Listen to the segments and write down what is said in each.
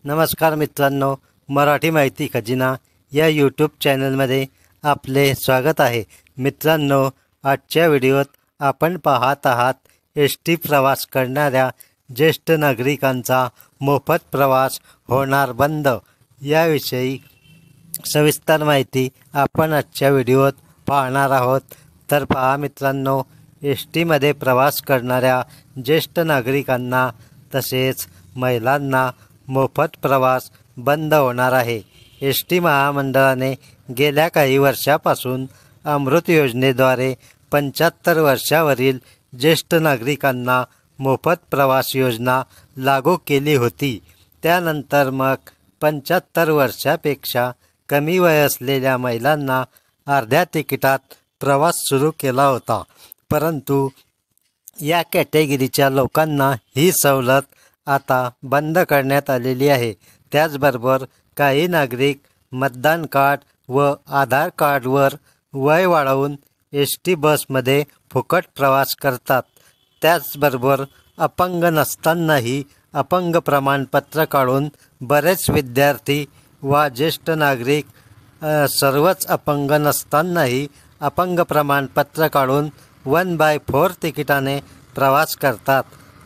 नमस्कार मित्रांनो, मराठी माहिती खजिना या यूट्यूब चॅनलमध्ये आपले स्वागत आहे। मित्रांनो, आजच्या व्हिडिओत आपण पाहत आहात एस टी प्रवास करणाऱ्या ज्येष्ठ नागरिकांचा मोफत प्रवास होणार बंद याविषयी सविस्तर माहिती आपण आजच्या व्हिडिओत पाहणार आहोत। तर पहा मित्रांनो, एस टीमध्ये प्रवास करणाऱ्या ज्येष्ठ नागरिकांना तसेच महिलांना मोफत प्रवास बंद होणार आहे। एस टी महामंडळाने गेल्या काही वर्षापासून अमृत योजनेद्वारे 75 वर्षावरील ज्येष्ठ नागरिकांना मोफत प्रवास योजना लागू केली होती। त्यानंतर मग 75 वर्षापेक्षा कमी वय असलेल्या महिलांना अर्ध्या तिकिटात प्रवास सुरू केला होता, परंतु या कॅटेगरीच्या लोकांना ही सवलत आता बंद करण्यात आलेली आहे। त्याचबरोबर काही नागरिक मतदान कार्ड व आधार कार्डवर वय वाढवून एस टी बसमध्ये फुकट प्रवास करतात। त्याचबरोबर अपंग नसतानाही अपंग प्रमाणपत्र काढून बरेच विद्यार्थी व ज्येष्ठ नागरिक सर्वच अपंग नसतानाही अपंग प्रमाणपत्र काढून 1/4 तिकिटाने प्रवास करतात।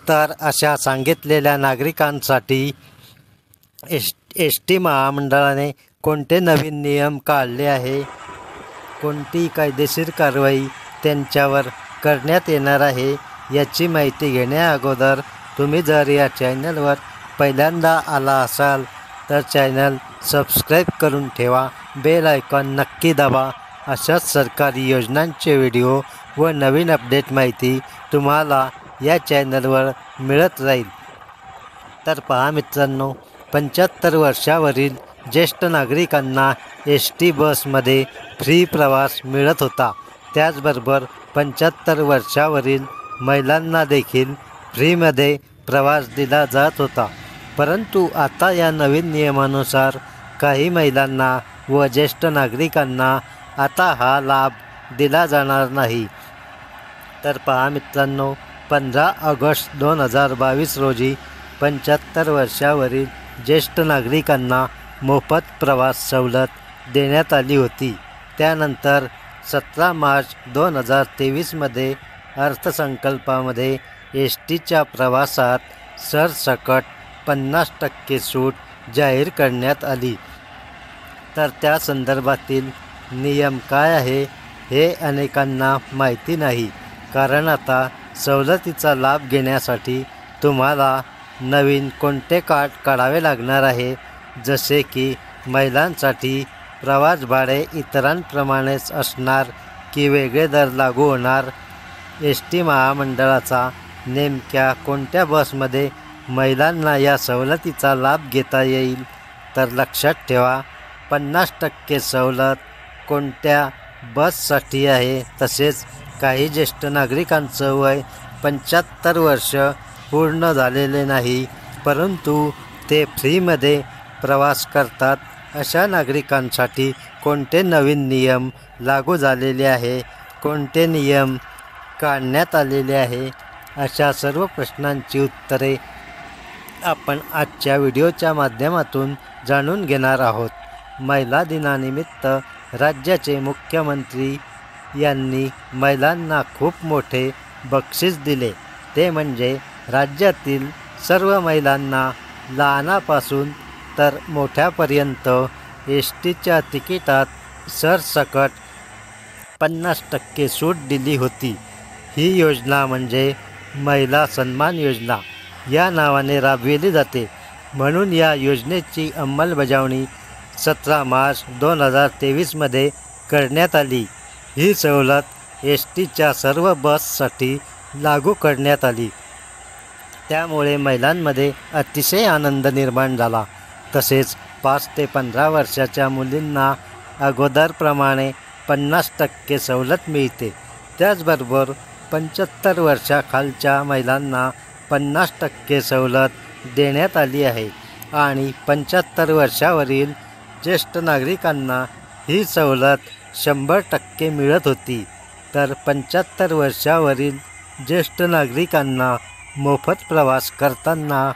तर अशा सांगितलेल्या नागरिकांसाठी एस टी महामंडळाने कोणते नवीन नियम काढले आहे, कोणती कायदेशीर कारवाई त्यांच्यावर करण्यात येणार आहे याची माहिती घेण्याअगोदर तुम्ही जर या चॅनलवर पहिल्यांदा आला असाल तर चॅनल सबस्क्राईब करून ठेवा, बेल आयकॉन नक्की दाबा। अशाच सरकारी योजनांचे व्हिडिओ व नवीन अपडेट माहिती तुम्हाला या चॅनलवर मिळत राहील। तर पहा मित्रांनो, 75 वर्षावरील ज्येष्ठ नागरिकांना एस टी बसमध्ये फ्री प्रवास मिळत होता। त्याचबरोबर 75 वर्षावरील महिलांना देखील फ्रीमध्ये प्रवास दिला जात होता, परंतु आता या नवीन नियमानुसार काही महिलांना व ज्येष्ठ नागरिकांना आता हा लाभ दिला जाणार नाही। तर पहा मित्रांनो, 15 ऑगस्ट 2022 रोजी 75 वर्षावरील ज्येष्ठ नागरिकांना मोफत प्रवास सवलत देण्यात आली होती। त्यानंतर 17 मार्च 2023मध्ये अर्थसंकल्पामध्ये एस टीच्या प्रवासात सरसकट 50% सूट जाहीर करण्यात आली। तर त्या संदर्भातील नियम काय आहे हे अनेकांना माहिती नाही, कारण आता सवलतीचा लाभ घेण्यासाठी तुम्हाला नवीन कोणते कार्ड काढावे लागणार आहे, जसे की महिलांसाठी प्रवास भाडे इतरांप्रमाणेच असणार की वेगळे दर लागू होणार, एस टी महामंडळाचा नेमक्या कोणत्या बसमध्ये महिलांना या सवलतीचा लाभ घेता येईल। तर लक्षात ठेवा, 50% सवलत कोणत्या बससाठी आहे, तसेच काही ज्येष्ठ नागरिकांचं वय 75 वर्ष पूर्ण झालेले नाही, परंतु ते फ्रीमध्ये प्रवास करतात, अशा नागरिकांसाठी कोणते नवीन नियम लागू झालेले आहे, कोणते नियम काढण्यात आलेले आहे, अशा सर्व प्रश्नांची उत्तरे आपण आजच्या व्हिडिओच्या माध्यमातून जाणून घेणार आहोत। महिला दिनानिमित्त राज्याचे मुख्यमंत्री यांनी महिलांना खूप मोठे बक्षीस दिले, ते म्हणजे राज्यातील सर्व महिलांना लहानापासून तर मोठ्यापर्यंत एस टीच्या तिकिटात सरसकट 50% सूट दिली होती। ही योजना म्हणजे महिला सन्मान योजना या नावाने राबविली जाते, म्हणून या योजनेची अंमलबजावणी 17 मार्च 2023मध्ये करण्यात आली। ही सवलत एस टीच्या सर्व बससाठी लागू करण्यात आली, त्यामुळे महिलांमध्ये अतिशय आनंद निर्माण झाला। तसेच 5 ते 15 वर्षाच्या मुलींना अगोदरप्रमाणे 50% सवलत मिळते। त्याचबरोबर 75 वर्षाखालच्या महिलांना 50% सवलत देण्यात आली आहे आणि 75 वर्षावरील ज्येष्ठ नागरिकांना ही सवलत 100% मिळत होती। तर 75 वर्षावरील ज्येष्ठ नागरिकांना मोफत प्रवास करताना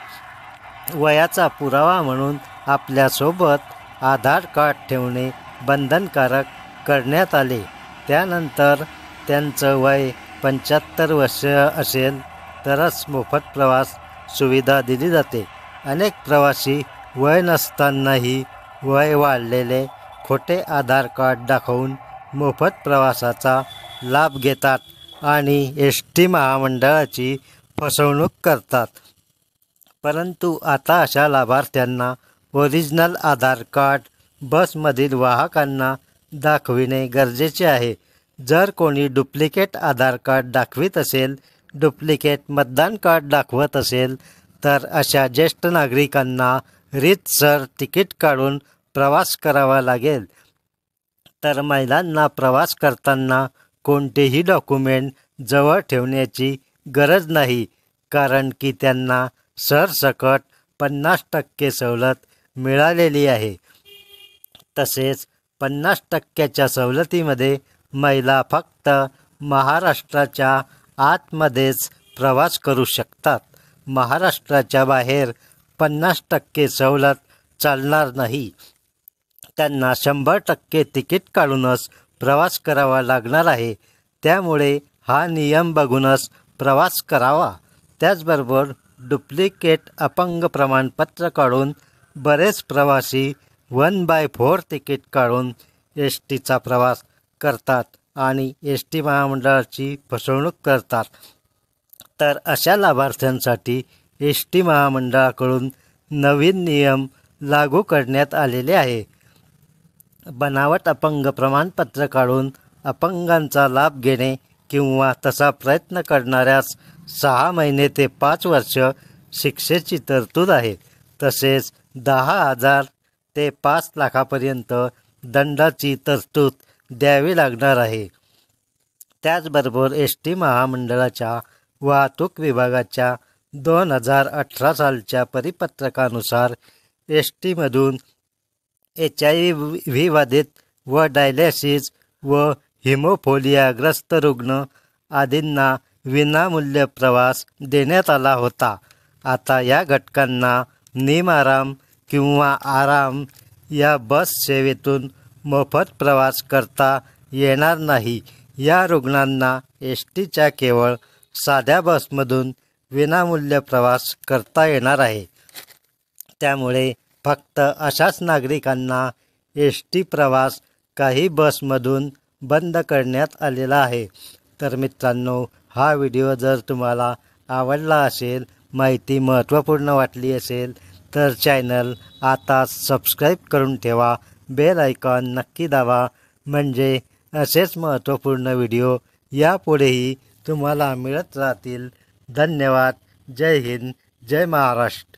वयाचा पुरावा म्हणून आपल्यासोबत आधार कार्ड ठेवणे बंधनकारक करण्यात आले. त्यानंतर त्यांचं वय 75 वर्ष असेल तरच मोफत प्रवास सुविधा दिली जाते. अनेक प्रवासी वय नसतानाही वय वाढलेले खोटे आधार कार्ड दाखवून मोफत प्रवासाचा लाभ घेतात आणि एस.टी. महामंडळाची फसवणूक करतात. परंतु आता अशा लाभार्थ्यांना ओरिजिनल आधार कार्ड बसमधील वाहकांना दाखविणे गरजेचे आहे. जर कोणी डुप्लिकेट आधार कार्ड दाखवित असेल, डुप्लिकेट मतदान कार्ड दाखवत असेल तर अशा ज्येष्ठ नागरिकांना रीतसर तिकीट काढून प्रवास करावा लागेल. तर महिलांना प्रवास करताना कोणतेही डॉक्युमेंट जवळ ठेवण्याची गरज नाही, कारण की त्यांना सरसकट 50% सवलत मिळालेली आहे. तसेच 50%च्या सवलतीमध्ये महिला फक्त महाराष्ट्राच्या आतमध्येच प्रवास करू शकतात. महाराष्ट्राच्या बाहेर 50% सवलत चालणार नाही. त्यांना 100% तिकीट काढूनच प्रवास करावा लागणार आहे. त्यामुळे हा नियम बघूनच प्रवास करावा. त्याचबरोबर डुप्लिकेट अपंग प्रमाणपत्र काढून बरेच प्रवासी 1/4 तिकीट काढून एस.टीचा प्रवास करतात आणि एस.टी. महामंडळाची फसवणूक करतात. तर अशा लाभार्थ्यांसाठी एस.टी. महामंडळाकडून नवीन नियम लागू करण्यात आलेले आहे. बनावट अपंग प्रमाणपत्र काढून अपंगांचा लाभ घेणे किंवा तसा प्रयत्न करणाऱ्यास 6 महिने ते 5 वर्ष शिक्षेची तरतूद आहे. तसेच 10,000 ते 5 लाखापर्यंत दंडाची तरतूद द्यावी लागणार आहे. त्याचबरोबर एस.टी. महामंडळाच्या वाहतूक विभागाच्या 2018 सालच्या परिपत्रकानुसार एस.टीमधून HIV बाधित व डायलिसिस व हिमोफिलियाग्रस्त रुग्ण आदींना विनामूल्य प्रवास देण्यात आला होता. आता या घटकांना निमआराम किंवा आराम या बस सेवेतून मोफत प्रवास करता येणार नाही. या रुग्णांना एस.टीच्या केवळ साध्या बसमधून विनामूल्य प्रवास करता येणार आहे. त्यामुळे फक्त अशाच नागरिकांना एस.टी प्रवास काही बसमधून बंद करण्यात आलेला आहे. तर मित्रांनो, हा व्हिडिओ जर तुम्हाला आवडला असेल, माहिती महत्त्वपूर्ण वाटली असेल तर चॅनल आता सबस्क्राईब करून ठेवा. बेल आयकॉन नक्की दाबा, म्हणजे असेच महत्त्वपूर्ण व्हिडिओ यापुढेही तुम्हाला मिळत राहतील. धन्यवाद. जय हिंद, जय महाराष्ट्र.